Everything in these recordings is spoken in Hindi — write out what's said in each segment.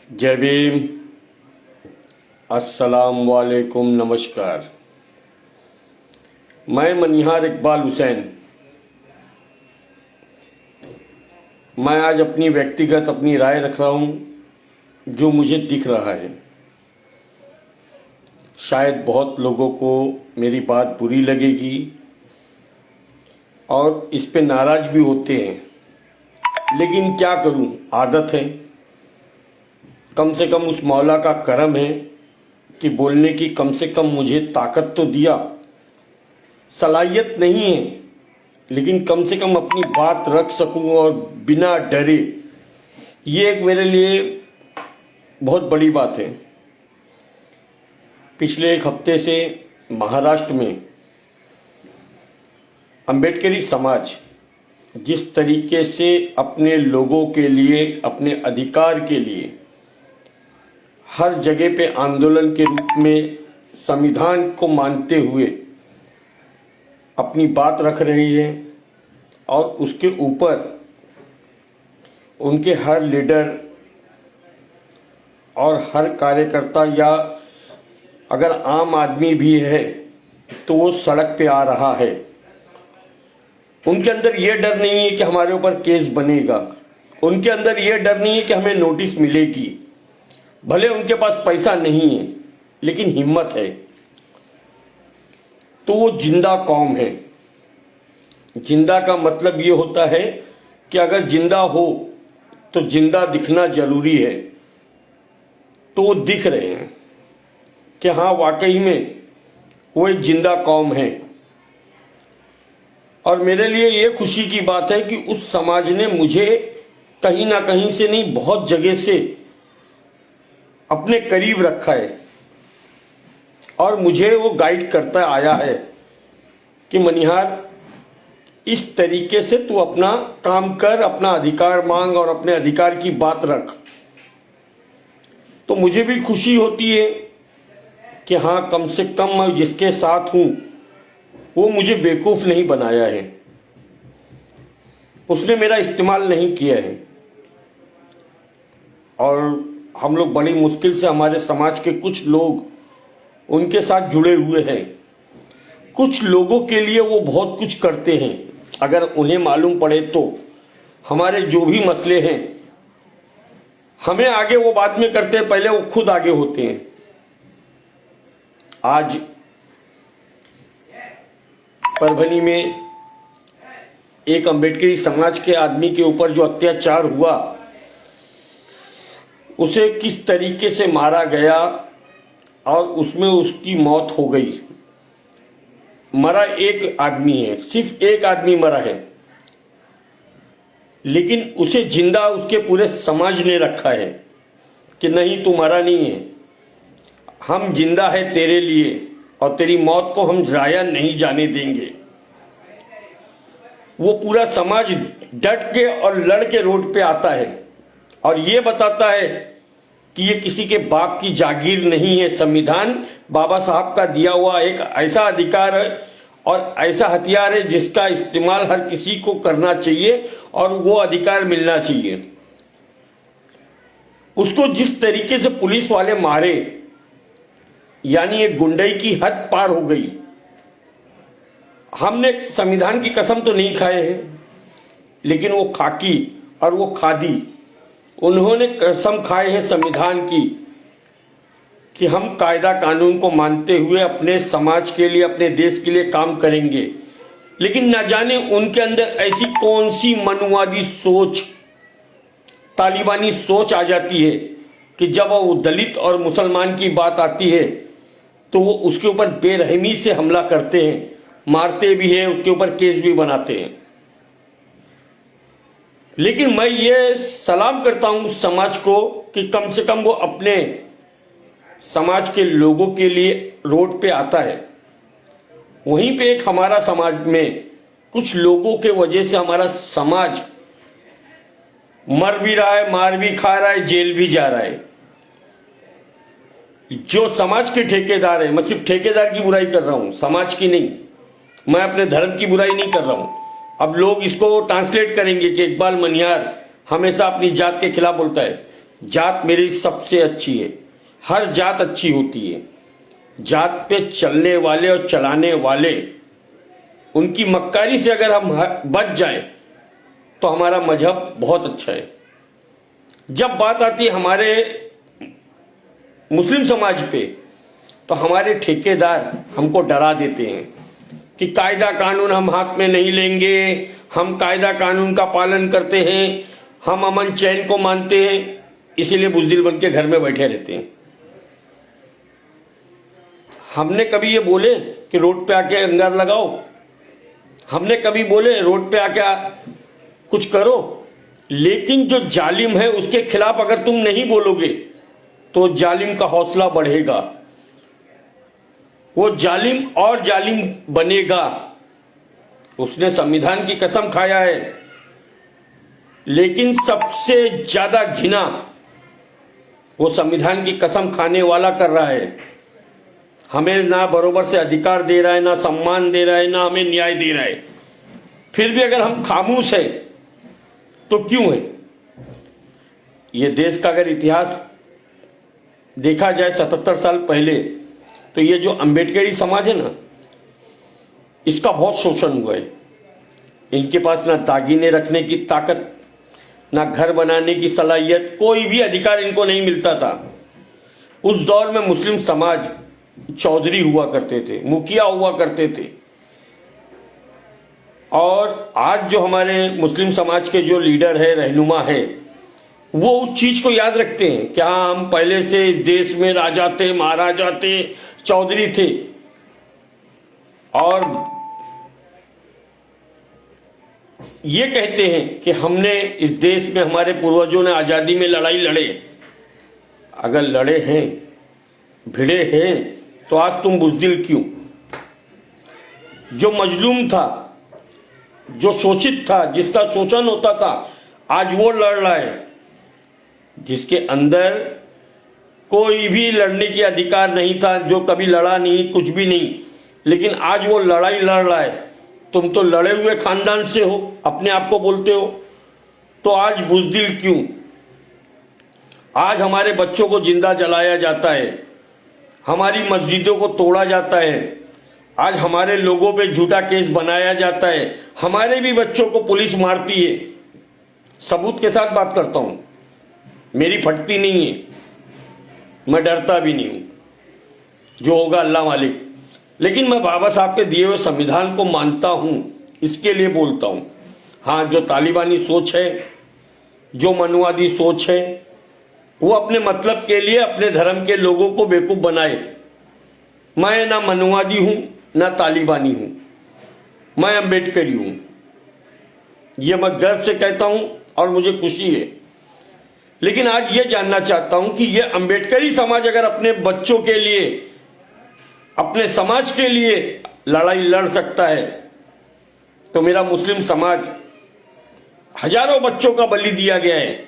जय भीम। अस्सलाम वालेकुम, नमस्कार। मैं मनिहार इकबाल हुसैन। मैं आज अपनी व्यक्तिगत अपनी राय रख रहा हूँ जो मुझे दिख रहा है। शायद बहुत लोगों को मेरी बात बुरी लगेगी और इस पे नाराज भी होते हैं, लेकिन क्या करूँ, आदत है। कम से कम उस मौला का करम है कि बोलने की कम से कम मुझे ताकत तो दिया। सलाहियत नहीं है, लेकिन कम से कम अपनी बात रख सकूं और बिना डरे। ये एक मेरे लिए बहुत बड़ी बात है। पिछले एक हफ्ते से महाराष्ट्र में अंबेडकरी समाज जिस तरीके से अपने लोगों के लिए, अपने अधिकार के लिए हर जगह पे आंदोलन के रूप में संविधान को मानते हुए अपनी बात रख रही है, और उसके ऊपर उनके हर लीडर और हर कार्यकर्ता या अगर आम आदमी भी है तो वो सड़क पे आ रहा है। उनके अंदर ये डर नहीं है कि हमारे ऊपर केस बनेगा, उनके अंदर ये डर नहीं है कि हमें नोटिस मिलेगी। भले उनके पास पैसा नहीं है, लेकिन हिम्मत है। तो वो जिंदा कौम है। जिंदा का मतलब ये होता है कि अगर जिंदा हो तो जिंदा दिखना जरूरी है। तो वो दिख रहे हैं कि हाँ, वाकई में वो एक जिंदा कौम है। और मेरे लिए ये खुशी की बात है कि उस समाज ने मुझे कहीं ना कहीं से नहीं, बहुत जगह से अपने करीब रखा है और मुझे वो गाइड करता आया है कि मनिहार, इस तरीके से तू अपना काम कर, अपना अधिकार मांग और अपने अधिकार की बात रख। तो मुझे भी खुशी होती है कि हाँ, कम से कम मैं जिसके साथ हूं वो मुझे बेवकूफ नहीं बनाया है, उसने मेरा इस्तेमाल नहीं किया है। और हम लोग बड़ी मुश्किल से, हमारे समाज के कुछ लोग उनके साथ जुड़े हुए हैं। कुछ लोगों के लिए वो बहुत कुछ करते हैं, अगर उन्हें मालूम पड़े तो। हमारे जो भी मसले हैं, हमें आगे वो बाद में करते हैं, पहले वो खुद आगे होते हैं। आज परभनी में एक अंबेडकरी समाज के आदमी के ऊपर जो अत्याचार हुआ, उसे किस तरीके से मारा गया और उसमें उसकी मौत हो गई। मरा एक आदमी है, सिर्फ एक आदमी मरा है, लेकिन उसे जिंदा उसके पूरे समाज ने रखा है कि नहीं, तू मरा नहीं है, हम जिंदा है तेरे लिए और तेरी मौत को हम जाया नहीं जाने देंगे। वो पूरा समाज डट के और लड़ के रोड पे आता है और ये बताता है कि ये किसी के बाप की जागीर नहीं है। संविधान बाबा साहब का दिया हुआ एक ऐसा अधिकार है और ऐसा हथियार है जिसका इस्तेमाल हर किसी को करना चाहिए और वो अधिकार मिलना चाहिए। उसको जिस तरीके से पुलिस वाले मारे, यानी एक गुंडई की हद पार हो गई। हमने संविधान की कसम तो नहीं खाए हैं, लेकिन वो खाकी और वो खादी, उन्होंने कसम खाए हैं संविधान की कि हम कायदा कानून को मानते हुए अपने समाज के लिए, अपने देश के लिए काम करेंगे। लेकिन न जाने उनके अंदर ऐसी कौन सी मनुवादी सोच, तालिबानी सोच आ जाती है कि जब वो दलित और मुसलमान की बात आती है तो वो उसके ऊपर बेरहमी से हमला करते हैं, मारते भी हैं, उसके ऊपर केस भी बनाते हैं। लेकिन मैं ये सलाम करता हूं उस समाज को कि कम से कम वो अपने समाज के लोगों के लिए रोड पे आता है। वहीं पे एक हमारा समाज में कुछ लोगों के वजह से हमारा समाज मर भी रहा है, मार भी खा रहा है, जेल भी जा रहा है। जो समाज के ठेकेदार है, मैं सिर्फ ठेकेदार की बुराई कर रहा हूं, समाज की नहीं। मैं अपने धर्म की बुराई नहीं कर रहा हूं। अब लोग इसको ट्रांसलेट करेंगे कि इकबाल मनिहार हमेशा अपनी जात के खिलाफ बोलता है। जात मेरी सबसे अच्छी है। हर जात अच्छी होती है। जात पे चलने वाले और चलाने वाले, उनकी मक्कारी से अगर हम बच जाएं तो हमारा मजहब बहुत अच्छा है। जब बात आती है हमारे मुस्लिम समाज पे, तो हमारे ठेकेदार हमको डरा देते हैं कि कायदा कानून हम हाथ में नहीं लेंगे, हम कायदा कानून का पालन करते हैं, हम अमन चैन को मानते हैं, इसीलिए बुज़दिल बन के घर में बैठे रहते हैं। हमने कभी ये बोले कि रोड पे आके अंगार लगाओ? हमने कभी बोले रोड पे आके कुछ करो? लेकिन जो जालिम है उसके खिलाफ अगर तुम नहीं बोलोगे तो जालिम का हौसला बढ़ेगा, वो जालिम और जालिम बनेगा। उसने संविधान की कसम खाया है, लेकिन सबसे ज्यादा घिना वो संविधान की कसम खाने वाला कर रहा है। हमें ना बरोबर से अधिकार दे रहा है, ना सम्मान दे रहा है, ना हमें न्याय दे रहा है। फिर भी अगर हम खामोश है तो क्यों है? ये देश का अगर इतिहास देखा जाए 77 साल पहले, तो ये जो अंबेडकरी समाज है ना, इसका बहुत शोषण हुआ है। इनके पास ना दागिने रखने की ताकत, ना घर बनाने की सलाहियत, कोई भी अधिकार इनको नहीं मिलता था। उस दौर में मुस्लिम समाज चौधरी हुआ करते थे, मुखिया हुआ करते थे। और आज जो हमारे मुस्लिम समाज के जो लीडर है, रहनुमा है, वो उस चीज को याद रखते हैं कि हाँ, हम पहले से इस देश में राजा थे, महाराजा थे, चौधरी थे। और ये कहते हैं कि हमने इस देश में, हमारे पूर्वजों ने आजादी में लड़ाई लड़े। अगर लड़े हैं, भिड़े हैं, तो आज तुम बुज़दिल क्यों? जो मजलूम था, जो शोषित था, जिसका शोषण होता था, आज वो लड़ रहा है। जिसके अंदर कोई भी लड़ने की अधिकार नहीं था, जो कभी लड़ा नहीं, कुछ भी नहीं, लेकिन आज वो लड़ाई लड़ रहा है। तुम तो लड़े हुए खानदान से हो, अपने आप को बोलते हो, तो आज बुज़दिल क्यों? आज हमारे बच्चों को जिंदा जलाया जाता है, हमारी मस्जिदों को तोड़ा जाता है, आज हमारे लोगों पे झूठा केस बनाया जाता है, हमारे भी बच्चों को पुलिस मारती है। सबूत के साथ बात करता हूं, मेरी फटती नहीं है, मैं डरता भी नहीं हूं, जो होगा अल्लाह मालिक। लेकिन मैं बाबा साहब के दिए हुए संविधान को मानता हूं, इसके लिए बोलता हूं। हाँ, जो तालिबानी सोच है, जो मनुवादी सोच है, वो अपने मतलब के लिए अपने धर्म के लोगों को बेवकूफ बनाए। मैं ना मनुवादी हूं, ना तालिबानी हूं, मैं अम्बेडकरी हूं। ये मैं गर्व से कहता हूं और मुझे खुशी है। लेकिन आज ये जानना चाहता हूं कि ये अम्बेडकरी समाज अगर अपने बच्चों के लिए, अपने समाज के लिए लड़ाई लड़ सकता है, तो मेरा मुस्लिम समाज, हजारों बच्चों का बलि दिया गया है।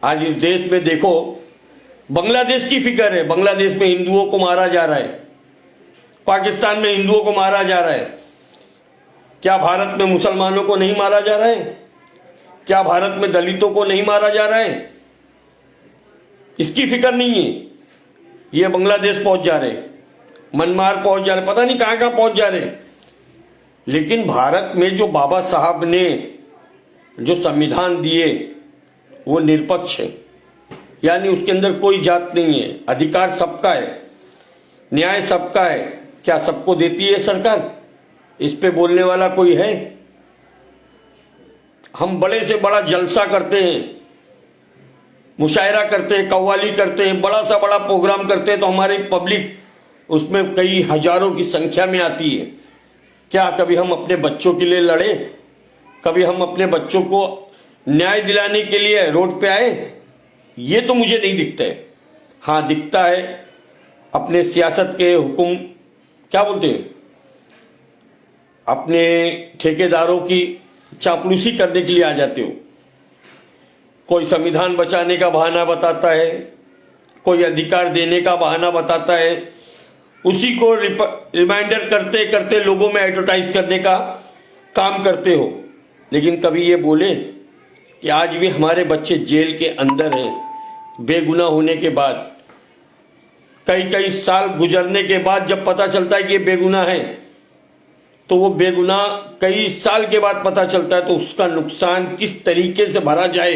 आज इस देश में देखो, बांग्लादेश की फिक्र है, बांग्लादेश में हिंदुओं को मारा जा रहा है, पाकिस्तान में हिंदुओं को मारा जा रहा है। क्या भारत में मुसलमानों को नहीं मारा जा रहा है? क्या भारत में दलितों को नहीं मारा जा रहा है? इसकी फिक्र नहीं है। ये बांग्लादेश पहुंच जा रहे, म्यांमार पहुंच जा रहे, पता नहीं कहां कहां पहुंच जा रहे। लेकिन भारत में जो बाबा साहब ने जो संविधान दिए, वो निरपक्ष है, यानी उसके अंदर कोई जात नहीं है, अधिकार सबका है, न्याय सबका है। क्या सबको देती है सरकार? इस पे बोलने वाला कोई है? हम बड़े से बड़ा जलसा करते हैं, मुशायरा करते हैं, कव्वाली करते हैं, बड़ा सा बड़ा प्रोग्राम करते हैं, तो हमारी पब्लिक उसमें कई हजारों की संख्या में आती है। क्या कभी हम अपने बच्चों के लिए लड़े? कभी हम अपने बच्चों को न्याय दिलाने के लिए रोड पे आए? ये तो मुझे नहीं दिखता है। हाँ, दिखता है अपने सियासत के हुक्म, क्या बोलते हैं, अपने ठेकेदारों की चापलूसी करने के लिए आ जाते हो। कोई संविधान बचाने का बहाना बताता है, कोई अधिकार देने का बहाना बताता है, उसी को रिमाइंडर करते करते लोगों में एडवर्टाइज करने का काम करते हो। लेकिन कभी ये बोले कि आज भी हमारे बच्चे जेल के अंदर हैं बेगुनाह होने के बाद। कई कई साल गुजरने के बाद जब पता चलता है कि ये बेगुनाह है, तो वो बेगुनाह कई साल के बाद पता चलता है, तो उसका नुकसान किस तरीके से भरा जाए,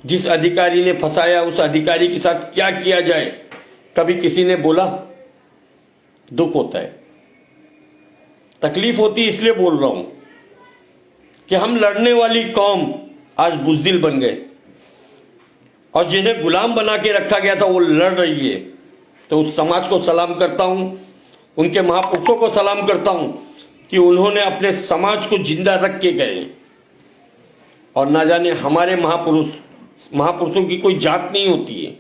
जिस अधिकारी ने फंसाया उस अधिकारी के साथ क्या किया जाए, कभी किसी ने बोला? दुख होता है, तकलीफ होती है। इसलिए बोल रहा हूं कि हम लड़ने वाली कौम आज बुजदिल बन गए, और जिन्हें गुलाम बना के रखा गया था वो लड़ रही है। तो उस समाज को सलाम करता हूं, उनके महापुरुषों को सलाम करता हूं कि उन्होंने अपने समाज को जिंदा रख के गए। और ना जाने हमारे महापुरुषों की कोई जात नहीं होती है,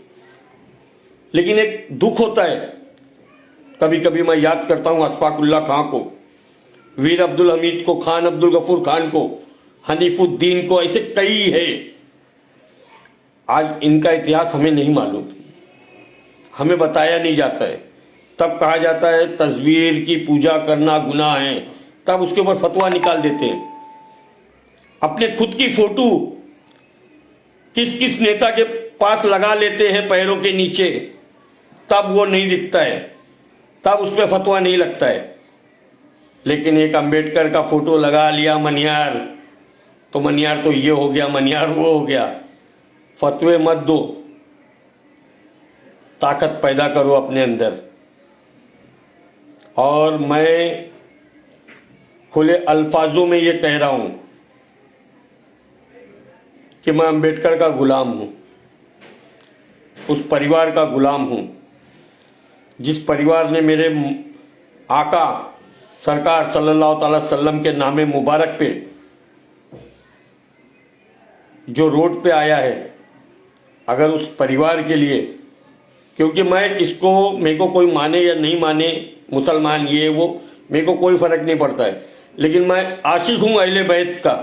लेकिन एक दुख होता है। कभी कभी मैं याद करता हूं अशफाकुल्ला खां को, वीर अब्दुल हमीद को, खान अब्दुल गफूर खान को, हनीफुद्दीन को, ऐसे कई है। आज इनका इतिहास हमें नहीं मालूम, हमें बताया नहीं जाता है। तब कहा जाता है तस्वीर की पूजा करना गुनाह है, तब उसके ऊपर फतवा निकाल देते हैं। अपने खुद की फोटो किस किस नेता के पास लगा लेते हैं पैरों के नीचे, तब वो नहीं दिखता है, तब उस पर फतवा नहीं लगता है। लेकिन एक अंबेडकर का फोटो लगा लिया मनिहार, तो मनिहार तो ये हो गया, मनिहार वो हो गया। फतवे मत दो, ताकत पैदा करो अपने अंदर। और मैं खुले अल्फाजों में ये कह रहा हूं कि मैं अंबेडकर का गुलाम हूं, उस परिवार का गुलाम हूं जिस परिवार ने मेरे आका सरकार सल्लल्लाहु अलैहि वसल्लम के नामे मुबारक पे जो रोड पे आया है। अगर उस परिवार के लिए, क्योंकि मैं इसको, मेरे को कोई माने या नहीं माने, मुसलमान ये वो, मेरे को कोई फर्क नहीं पड़ता है, लेकिन मैं आशिक हूं अहले बैत का।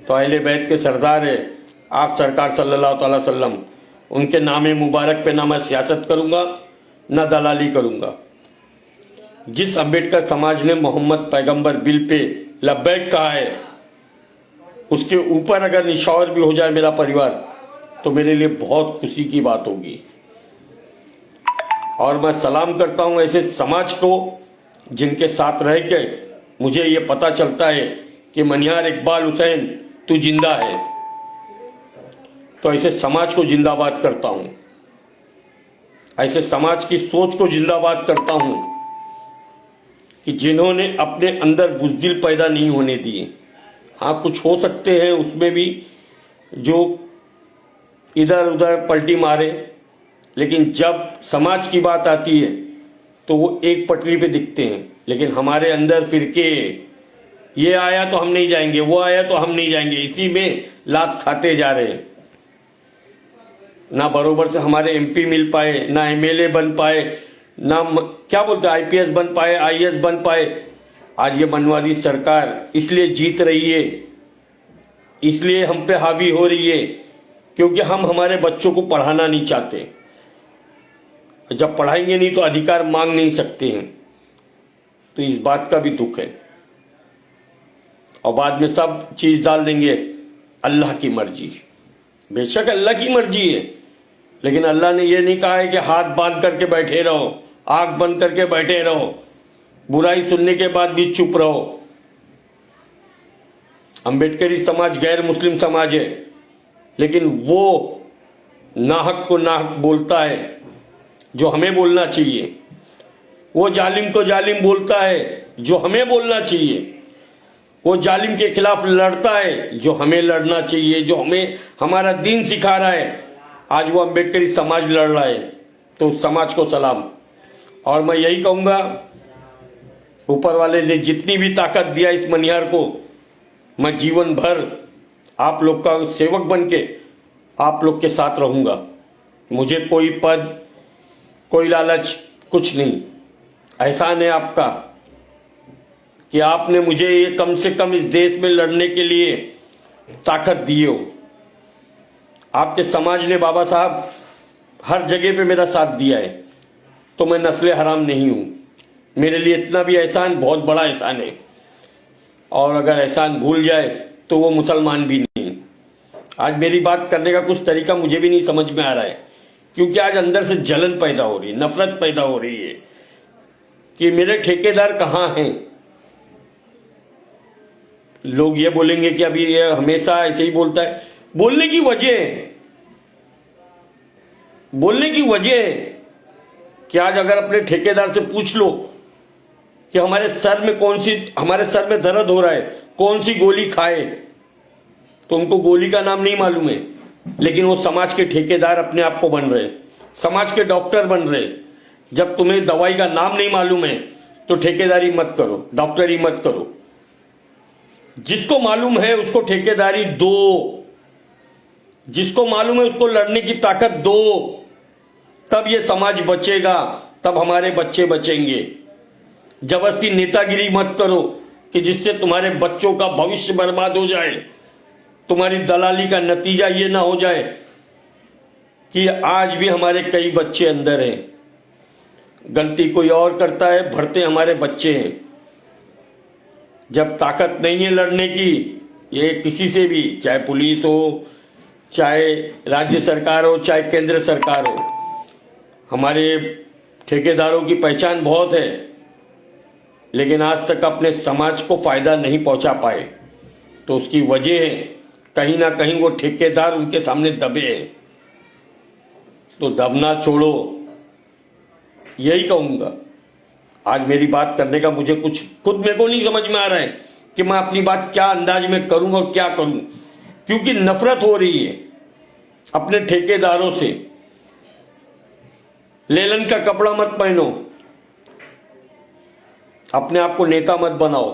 तो अहले बैत के सरदार है आप सरकार सल्लल्लाहु अलैहि वसल्लम, उनके नामे मुबारक पे ना मैं सियासत करूंगा ना दलाली करूंगा। जिस अंबेडकर समाज ने मोहम्मद पैगंबर बिल पे लब्बैक कहा है, उसके ऊपर अगर निशौर भी हो जाए मेरा परिवार, तो मेरे लिए बहुत खुशी की बात होगी। और मैं सलाम करता हूं ऐसे समाज को जिनके साथ रह के मुझे ये पता चलता है कि मनिहार इकबाल हुसैन तू जिंदा है। तो ऐसे समाज को जिंदाबाद करता हूं, ऐसे समाज की सोच को जिंदाबाद करता हूं कि जिन्होंने अपने अंदर बुज़दिल पैदा नहीं होने दिए। हाँ, कुछ हो सकते हैं उसमें भी जो इधर उधर पलटी मारे, लेकिन जब समाज की बात आती है तो वो एक पटरी पे दिखते हैं। लेकिन हमारे अंदर फिरके, ये आया तो हम नहीं जाएंगे, वो आया तो हम नहीं जाएंगे, इसी में लात खाते जा रहे हैं। ना बरोबर से हमारे एमपी मिल पाए, ना एमएलए बन पाए, ना क्या बोलते आईपीएस बन पाए, आईएएस बन पाए। आज ये मनवादी सरकार इसलिए जीत रही है, इसलिए हम पे हावी हो रही है क्योंकि हम हमारे बच्चों को पढ़ाना नहीं चाहते। जब पढ़ाएंगे नहीं तो अधिकार मांग नहीं सकते हैं। तो इस बात का भी दुख है। और बाद में सब चीज डाल देंगे अल्लाह की मर्जी। बेशक अल्लाह की मर्जी है, लेकिन अल्लाह ने यह नहीं कहा है कि हाथ बांध करके बैठे रहो, आंख बंद करके बैठे रहो, बुराई सुनने के बाद भी चुप रहो। अंबेडकरी समाज गैर मुस्लिम समाज है, लेकिन वो नाहक को नाहक बोलता है जो हमें बोलना चाहिए। वो जालिम को जालिम बोलता है जो हमें बोलना चाहिए। वो जालिम के खिलाफ लड़ता है जो हमें लड़ना चाहिए, जो हमें हमारा दीन सिखा रहा है। आज वो अंबेडकरी समाज लड़ रहा है, तो उस समाज को सलाम। और मैं यही कहूंगा, ऊपर वाले ने जितनी भी ताकत दिया इस मनिहार को, मैं जीवन भर आप लोग का सेवक बन के आप लोग के साथ रहूंगा। मुझे कोई पद, कोई लालच, कुछ नहीं। एहसान है आपका कि आपने मुझे ये कम से कम इस देश में लड़ने के लिए ताकत दी हो। आपके समाज ने बाबा साहब हर जगह पे मेरा साथ दिया है, तो मैं नस्ले हराम नहीं हूं। मेरे लिए इतना भी एहसान बहुत बड़ा एहसान है। और अगर एहसान भूल जाए तो वो मुसलमान भी नहीं। आज मेरी बात करने का कुछ तरीका मुझे भी नहीं समझ में आ रहा है, क्योंकि आज अंदर से जलन पैदा हो रही है, नफरत पैदा हो रही है कि मेरे ठेकेदार कहाँ हैं। लोग ये बोलेंगे कि अभी ये हमेशा ऐसे ही बोलता है। बोलने की वजह है कि आज अगर अपने ठेकेदार से पूछ लो कि हमारे सर में दर्द हो रहा है, कौन सी गोली खाए, तो उनको गोली का नाम नहीं मालूम है, लेकिन वो समाज के ठेकेदार अपने आप को बन रहे, समाज के डॉक्टर बन रहे। जब तुम्हें दवाई का नाम नहीं मालूम है तो ठेकेदारी मत करो, डॉक्टरी मत करो। जिसको मालूम है उसको ठेकेदारी दो, जिसको मालूम है उसको लड़ने की ताकत दो, तब ये समाज बचेगा, तब हमारे बच्चे बचेंगे। जबरदस्ती नेतागिरी मत करो कि जिससे तुम्हारे बच्चों का भविष्य बर्बाद हो जाए, तुम्हारी दलाली का नतीजा ये ना हो जाए कि आज भी हमारे कई बच्चे अंदर हैं, गलती कोई और करता है, भरते हमारे बच्चे हैं। जब ताकत नहीं है लड़ने की, ये किसी से भी, चाहे पुलिस हो, चाहे राज्य सरकार हो, चाहे केंद्र सरकार हो, हमारे ठेकेदारों की पहचान बहुत है, लेकिन आज तक अपने समाज को फायदा नहीं पहुंचा पाए। तो उसकी वजह है कहीं ना कहीं वो ठेकेदार उनके सामने दबे हैं। तो दबना छोड़ो, यही कहूंगा। आज मेरी बात करने का मुझे कुछ खुद मेरे को नहीं समझ में आ रहा है कि मैं अपनी बात क्या अंदाज में करूं और क्या करूं, क्योंकि नफरत हो रही है अपने ठेकेदारों से। लेलन का कपड़ा मत पहनो, अपने आप को नेता मत बनाओ।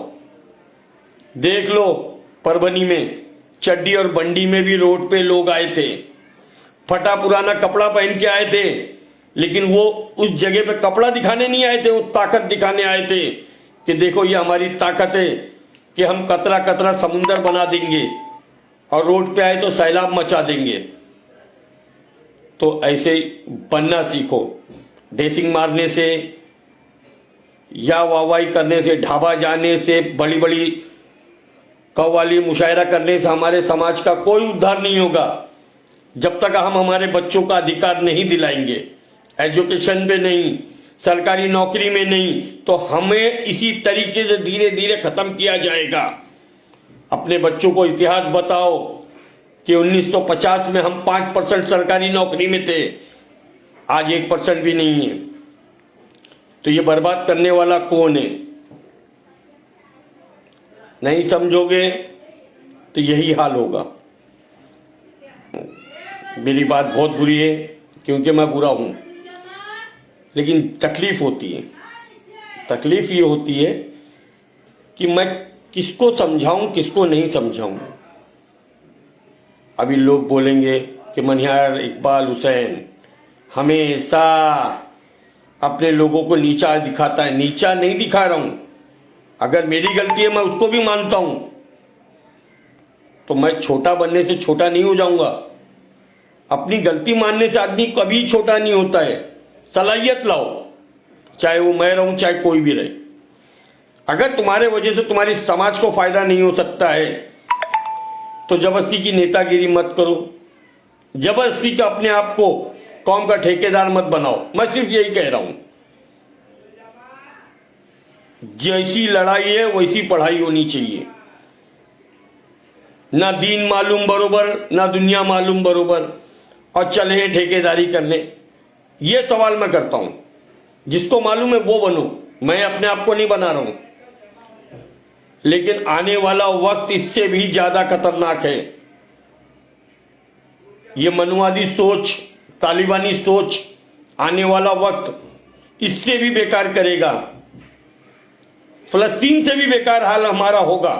देख लो परभनी में चड्डी और बंडी में भी रोड पे लोग आए थे, फटा पुराना कपड़ा पहन के आए थे, लेकिन वो उस जगह पे कपड़ा दिखाने नहीं आए थे, वो ताकत दिखाने आए थे कि देखो ये हमारी ताकत है कि हम कतरा कतरा समुंदर बना देंगे, और रोड पे आए तो सैलाब मचा देंगे। तो ऐसे बनना सीखो। ड्रेसिंग मारने से या वाहवाही करने से, ढाबा जाने से, बड़ी बड़ी कव्वाली मुशायरा करने से हमारे समाज का कोई उद्धार नहीं होगा। जब तक हम हमारे बच्चों का अधिकार नहीं दिलाएंगे, एजुकेशन पे नहीं, सरकारी नौकरी में नहीं, तो हमें इसी तरीके से धीरे धीरे खत्म किया जाएगा। अपने बच्चों को इतिहास बताओ कि 1950 में हम 5% सरकारी नौकरी में थे, आज 1% भी नहीं है। तो ये बर्बाद करने वाला कौन है? नहीं समझोगे तो यही हाल होगा। मेरी बात बहुत बुरी है क्योंकि मैं बुरा हूं, लेकिन तकलीफ होती है। तकलीफ ये होती है कि मैं किसको समझाऊं, किसको नहीं समझाऊं। अभी लोग बोलेंगे कि मनिहार इकबाल हुसैन हमेशा अपने लोगों को नीचा दिखाता है। नीचा नहीं दिखा रहा हूं, अगर मेरी गलती है मैं उसको भी मानता हूं, तो मैं छोटा बनने से छोटा नहीं हो जाऊंगा। अपनी गलती मानने से आदमी कभी छोटा नहीं होता है। सलाहियत लाओ, चाहे वो मैं रहूं चाहे कोई भी रहे। अगर तुम्हारे वजह से तुम्हारी समाज को फायदा नहीं हो सकता है तो जबरदस्ती की नेतागिरी मत करो, जबरदस्ती का अपने आप को कौम का ठेकेदार मत बनाओ। मैं सिर्फ यही कह रहा हूं, जैसी लड़ाई है वैसी पढ़ाई होनी चाहिए। ना दीन मालूम बरोबर, ना दुनिया मालूम बरोबर, और चले हैं ठेकेदारी करने। यह सवाल मैं करता हूं, जिसको मालूम है वो बनो, मैं अपने आप को नहीं बना रहा हूं। लेकिन आने वाला वक्त इससे भी ज्यादा खतरनाक है। ये मनुवादी सोच, तालिबानी सोच आने वाला वक्त इससे भी बेकार करेगा। फलस्तीन से भी बेकार हाल हमारा होगा।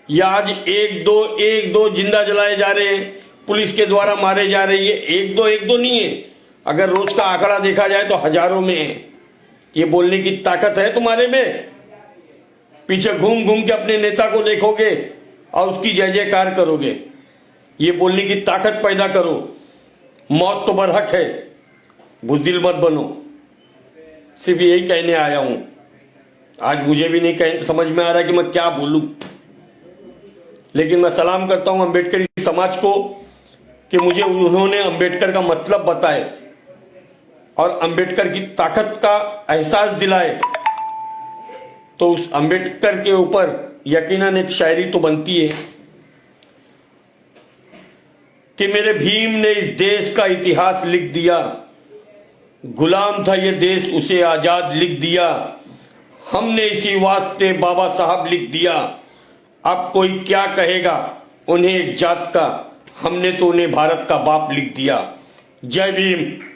या आज एक दो जिंदा जलाए जा रहे हैं, पुलिस के द्वारा मारे जा रहे हैं। ये एक दो नहीं है, अगर रोज का आंकड़ा देखा जाए तो हजारों में है। ये बोलने की ताकत है तुम्हारे में? पीछे घूम घूम के अपने नेता को देखोगे और उसकी जय जयकार करोगे। ये बोलने की ताकत पैदा करो। मौत तो बरहक है, बुज़दिल मत बनो। सिर्फ यही कहने आया हूं। आज मुझे भी नहीं समझ में आ रहा कि मैं क्या बोलूं, लेकिन मैं सलाम करता हूं अम्बेडकरी समाज को कि मुझे उन्होंने अंबेडकर का मतलब बताए और अंबेडकर की ताकत का एहसास दिलाए, तो उस अंबेडकर के ऊपर यकीनन एक शायरी तो बनती है कि मेरे भीम ने इस देश का इतिहास लिख दिया, गुलाम था ये देश उसे आजाद लिख दिया, हमने इसी वास्ते बाबा साहब लिख दिया, अब कोई क्या कहेगा उन्हें एक जात का, हमने तो उन्हें भारत का बाप लिख दिया। जय भीम।